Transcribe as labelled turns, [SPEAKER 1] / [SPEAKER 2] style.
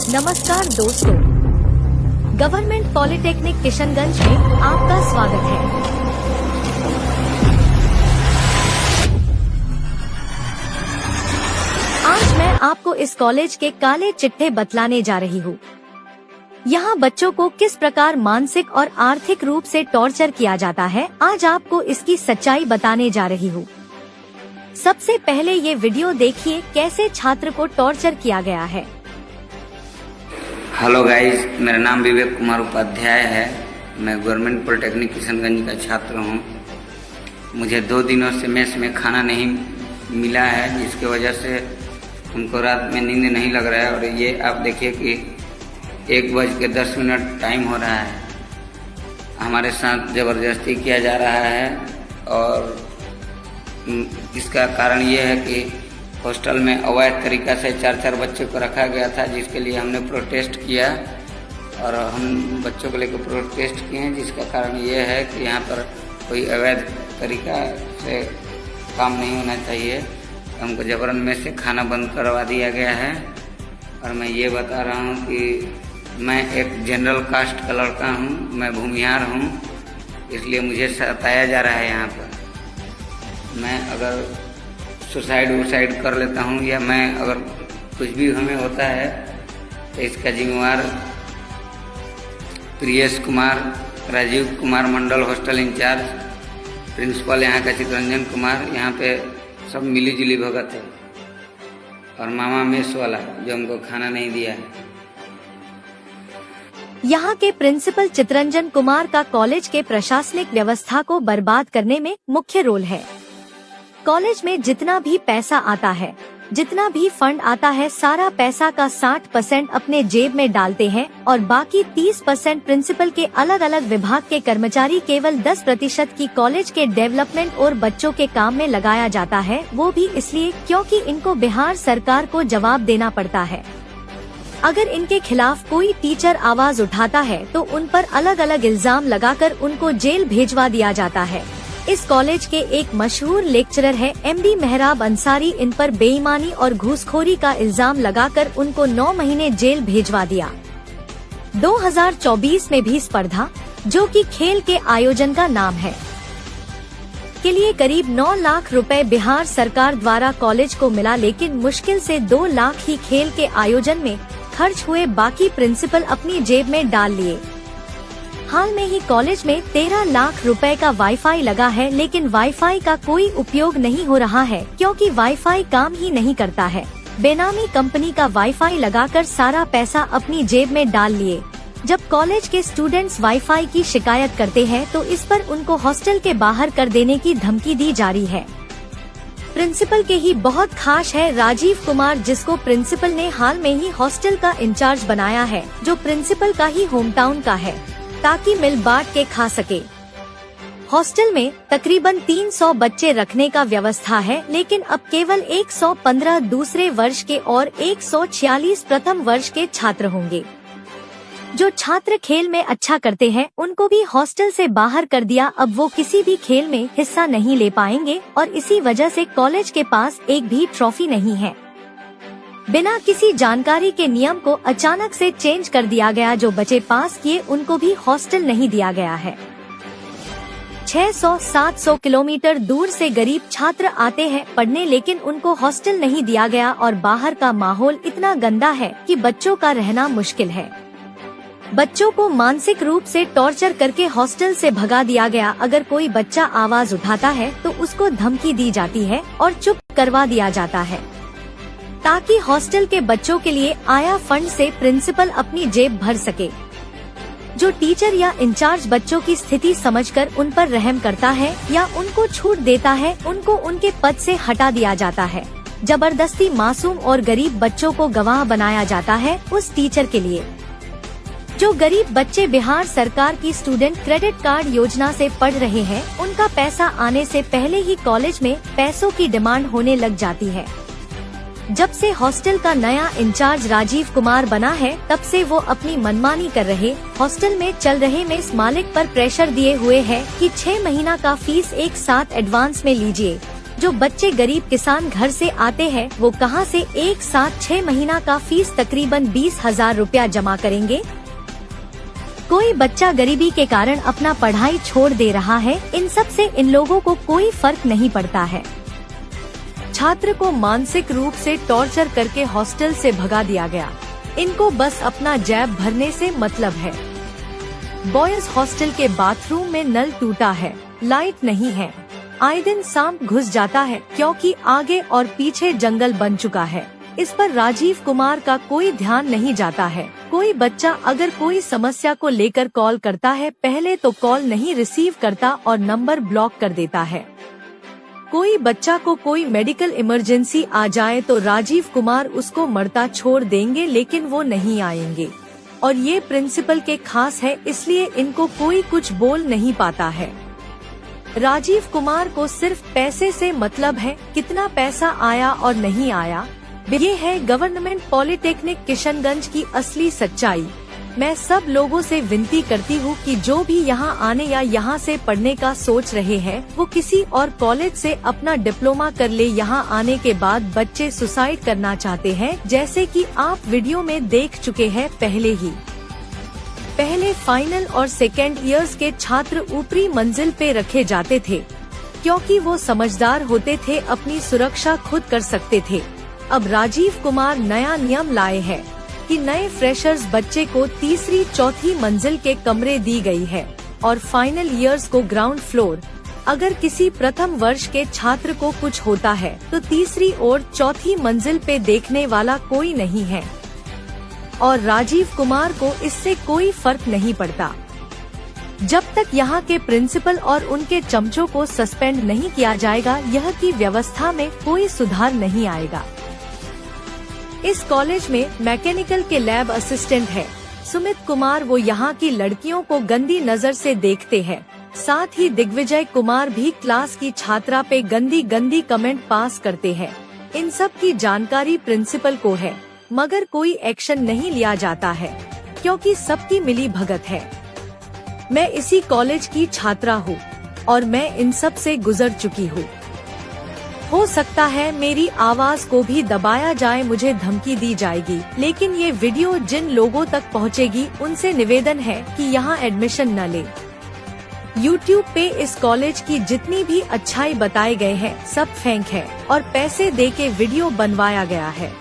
[SPEAKER 1] नमस्कार दोस्तों, government polytechnic Kishanganj में आपका स्वागत है। आज मैं आपको इस कॉलेज के काले चिट्ठे बतलाने जा रही हूँ। यहाँ बच्चों को किस प्रकार मानसिक और आर्थिक रूप से टॉर्चर किया जाता है, आज आपको इसकी सच्चाई बताने जा रही हूँ। सबसे पहले ये वीडियो देखिए कैसे छात्र को टॉर्चर किया गया है।
[SPEAKER 2] हेलो गाइस, मेरा नाम विवेक कुमार उपाध्याय है। मैं गवर्नमेंट पॉलिटेक्निक किशनगंज का छात्र हूँ। मुझे 2 दिनों से मेस में खाना नहीं मिला है, जिसकी वजह से उनको रात में नींद नहीं लग रहा है। और ये आप देखिए कि 1:10 टाइम हो रहा है। हमारे साथ ज़बरदस्ती किया जा रहा है और इसका कारण ये है कि हॉस्टल में अवैध तरीक़ा से 4 बच्चों को रखा गया था, जिसके लिए हमने प्रोटेस्ट किया और हम बच्चों को लेकर प्रोटेस्ट किए हैं। जिसका कारण ये है कि यहाँ पर कोई अवैध तरीक़ा से काम नहीं होना चाहिए। हमको जबरन में से खाना बंद करवा दिया गया है। और मैं ये बता रहा हूँ कि मैं एक जनरल कास्ट का लड़का हूँ, मैं भूमिहार हूँ, इसलिए मुझे सताया जा रहा है यहाँ पर। मैं अगर सुसाइड कर लेता हूँ या मैं अगर कुछ भी हमें होता है तो इसका जिम्मेवार Priyesh Kumar, Rajiv Kumar Mandal hostel in charge, principal यहाँ का चितरंजन कुमार, यहाँ पे सब मिली जुली भगत है, और मामा मेस वाला जो हमको खाना नहीं दिया है।
[SPEAKER 1] यहाँ के प्रिंसिपल चितरंजन कुमार का कॉलेज के प्रशासनिक व्यवस्था को बर्बाद करने में मुख्य रोल है। कॉलेज में जितना भी पैसा आता है, जितना भी फंड आता है, सारा पैसा का 60% अपने जेब में डालते हैं और बाकी 30% प्रिंसिपल के अलग अलग विभाग के कर्मचारी, केवल 10% की कॉलेज के डेवलपमेंट और बच्चों के काम में लगाया जाता है। वो भी इसलिए क्योंकि इनको बिहार सरकार को जवाब देना पड़ता है। अगर इनके खिलाफ कोई टीचर आवाज उठाता है तो उन पर अलग अलग इल्जाम लगाकर उनको जेल भेजवा दिया जाता है। इस कॉलेज के एक मशहूर लेक्चरर है MD मेहराब अंसारी, इन पर बेईमानी और घूसखोरी का इल्जाम लगाकर उनको 9 महीने जेल भेजवा दिया। 2024 में भी स्पर्धा, जो कि खेल के आयोजन का नाम है, के लिए करीब 9 लाख रुपए बिहार सरकार द्वारा कॉलेज को मिला, लेकिन मुश्किल से 2 लाख ही खेल के आयोजन में खर्च हुए, बाकी प्रिंसिपल अपनी जेब में डाल लिए। हाल में ही कॉलेज में 13 लाख रुपए का वाईफाई लगा है, लेकिन वाईफाई का कोई उपयोग नहीं हो रहा है क्योंकि वाईफाई काम ही नहीं करता है। बेनामी कंपनी का वाईफाई लगाकर सारा पैसा अपनी जेब में डाल लिए। जब कॉलेज के स्टूडेंट्स वाईफाई की शिकायत करते हैं तो इस पर उनको हॉस्टल के बाहर कर देने की धमकी दी जा रही है। प्रिंसिपल के ही बहुत खास है राजीव कुमार, जिसको प्रिंसिपल ने हाल में ही हॉस्टल का इंचार्ज बनाया है, जो प्रिंसिपल का ही होम टाउन का है, ताकि मिल बांट के खा सके। हॉस्टल में तकरीबन 300 बच्चे रखने का व्यवस्था है, लेकिन अब केवल 115 दूसरे वर्ष के और 146 प्रथम वर्ष के छात्र होंगे। जो छात्र खेल में अच्छा करते हैं उनको भी हॉस्टल से बाहर कर दिया। अब वो किसी भी खेल में हिस्सा नहीं ले पाएंगे और इसी वजह से कॉलेज के पास एक भी ट्रॉफी नहीं है। बिना किसी जानकारी के नियम को अचानक से चेंज कर दिया गया। जो बच्चे पास किए उनको भी हॉस्टल नहीं दिया गया है। 600-700 किलोमीटर दूर से गरीब छात्र आते हैं पढ़ने, लेकिन उनको हॉस्टल नहीं दिया गया और बाहर का माहौल इतना गंदा है कि बच्चों का रहना मुश्किल है। बच्चों को मानसिक रूप से टॉर्चर करके हॉस्टल से भगा दिया गया। अगर कोई बच्चा आवाज उठाता है तो उसको धमकी दी जाती है और चुप करवा दिया जाता है, ताकि हॉस्टल के बच्चों के लिए आया फंड से प्रिंसिपल अपनी जेब भर सके। जो टीचर या इंचार्ज बच्चों की स्थिति समझकर उन पर रहम करता है या उनको छूट देता है, उनको उनके पद से हटा दिया जाता है। जबरदस्ती मासूम और गरीब बच्चों को गवाह बनाया जाता है उस टीचर के लिए। जो गरीब बच्चे बिहार सरकार की स्टूडेंट क्रेडिट कार्ड योजना से पढ़ रहे हैं, उनका पैसा आने से पहले ही कॉलेज में पैसों की डिमांड होने लग जाती है। जब से हॉस्टल का नया इंचार्ज राजीव कुमार बना है, तब से वो अपनी मनमानी कर रहे, हॉस्टल में चल रहे मेस मालिक पर प्रेशर दिए हुए है कि 6 महीना का फीस एक साथ एडवांस में लीजिए, जो बच्चे गरीब किसान घर से आते हैं वो कहां से एक साथ 6 महीना का फीस तकरीबन 20,000 रुपया जमा करेंगे। कोई बच्चा गरीबी के कारण अपना पढ़ाई छोड़ दे रहा है, इन सब से इन लोगों को कोई फर्क नहीं पड़ता है। छात्र को मानसिक रूप से टॉर्चर करके हॉस्टल से भगा दिया गया, इनको बस अपना जेब भरने से मतलब है। बॉयज हॉस्टल के बाथरूम में नल टूटा है, लाइट नहीं है, आए दिन सांप घुस जाता है क्योंकि आगे और पीछे जंगल बन चुका है। इस पर राजीव कुमार का कोई ध्यान नहीं जाता है। कोई बच्चा अगर कोई समस्या को लेकर कॉल करता है, पहले तो कॉल नहीं रिसीव करता और नंबर ब्लॉक कर देता है। कोई बच्चा को कोई मेडिकल इमरजेंसी आ जाए तो राजीव कुमार उसको मरता छोड़ देंगे, लेकिन वो नहीं आएंगे। और ये प्रिंसिपल के खास है, इसलिए इनको कोई कुछ बोल नहीं पाता है। राजीव कुमार को सिर्फ पैसे से मतलब है, कितना पैसा आया और नहीं आया। ये है गवर्नमेंट पॉलिटेक्निक किशनगंज की असली सच्चाई। मैं सब लोगों से विनती करती हूँ कि जो भी यहाँ आने या यहाँ से पढ़ने का सोच रहे हैं वो किसी और कॉलेज से अपना डिप्लोमा कर ले। यहाँ आने के बाद बच्चे सुसाइड करना चाहते हैं, जैसे कि आप वीडियो में देख चुके हैं पहले फाइनल और सेकेंड ईयर्स के छात्र ऊपरी मंजिल पे रखे जाते थे क्योंकि वो समझदार होते थे, अपनी सुरक्षा खुद कर सकते थे। अब राजीव कुमार नया नियम लाए हैं कि नए फ्रेशर्स बच्चे को तीसरी चौथी मंजिल के कमरे दी गई है और फाइनल ईयर्स को ग्राउंड फ्लोर। अगर किसी प्रथम वर्ष के छात्र को कुछ होता है तो तीसरी और चौथी मंजिल पे देखने वाला कोई नहीं है और राजीव कुमार को इससे कोई फर्क नहीं पड़ता। जब तक यहाँ के प्रिंसिपल और उनके चमचों को सस्पेंड नहीं किया जाएगा, यह की व्यवस्था में कोई सुधार नहीं आएगा। इस कॉलेज में मैकेनिकल के लैब असिस्टेंट है सुमित कुमार, वो यहाँ की लड़कियों को गंदी नजर से देखते हैं। साथ ही दिग्विजय कुमार भी क्लास की छात्रा पे गंदी कमेंट पास करते हैं। इन सब की जानकारी प्रिंसिपल को है, मगर कोई एक्शन नहीं लिया जाता है क्योंकि सबकी मिली भगत है। मैं इसी कॉलेज की छात्रा हूँ और मैं इन सब से गुजर चुकी हूँ। हो सकता है मेरी आवाज को भी दबाया जाए, मुझे धमकी दी जाएगी, लेकिन ये वीडियो जिन लोगों तक पहुँचेगी उनसे निवेदन है कि यहाँ एडमिशन न ले। YouTube पे इस कॉलेज की जितनी भी अच्छाई बताए गए हैं सब फेंक है और पैसे दे के वीडियो बनवाया गया है।